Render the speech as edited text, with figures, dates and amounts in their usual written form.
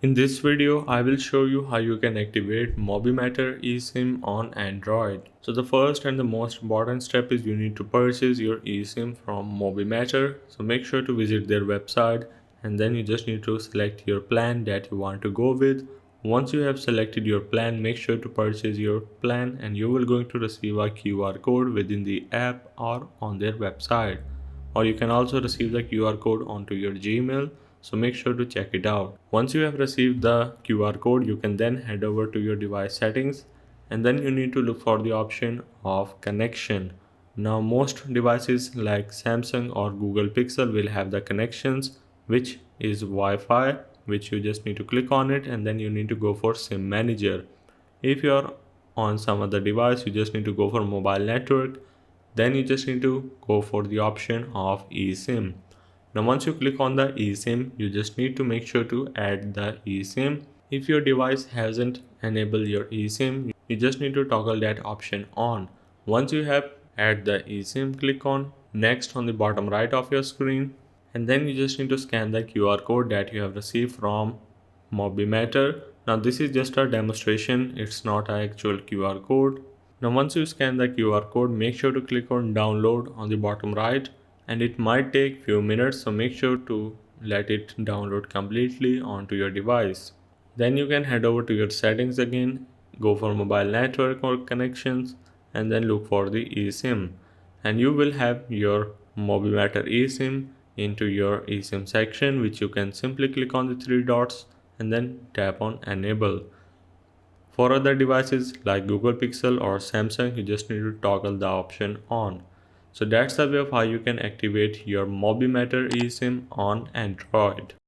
In this video, I will show you how you can activate MobiMatter eSIM on Android. So the first and the most important step is you need to purchase your eSIM from MobiMatter. So make sure to visit their website and then you just need to select your plan that you want to go with. Once you have selected your plan, make sure to purchase your plan and you will going to receive a QR code within the app or on their website. Or you can also receive the QR code onto your Gmail, so make sure to check it out. Once you have received the QR code, you can then head over to your device settings and then you need to look for the option of connection. Now most devices like Samsung or Google Pixel will have the connections which is Wi-Fi, which you just need to click on it and then you need to go for SIM manager. If you are on some other device, you just need to go for mobile network, then you just need to go for the option of eSIM. Now once you click on the eSIM, you just need to make sure to add the eSIM. If your device hasn't enabled your eSIM, you just need to toggle that option on. Once you have add the eSIM, click on next on the bottom right of your screen and then you just need to scan the QR code that you have received from MobiMatter. Now this is just a demonstration, it's not an actual QR code. Now once you scan the QR code, make sure to click on download on the bottom right and it might take few minutes, so make sure to let it download completely onto your device. Then you can head over to your settings again, go for mobile network or connections and then look for the eSIM and you will have your MobiMatter eSIM into your eSIM section, which you can simply click on the three dots and then tap on enable. For other devices like Google Pixel or Samsung, you just need to toggle the option on. So that's the way of how you can activate your MobiMatter eSIM on Android.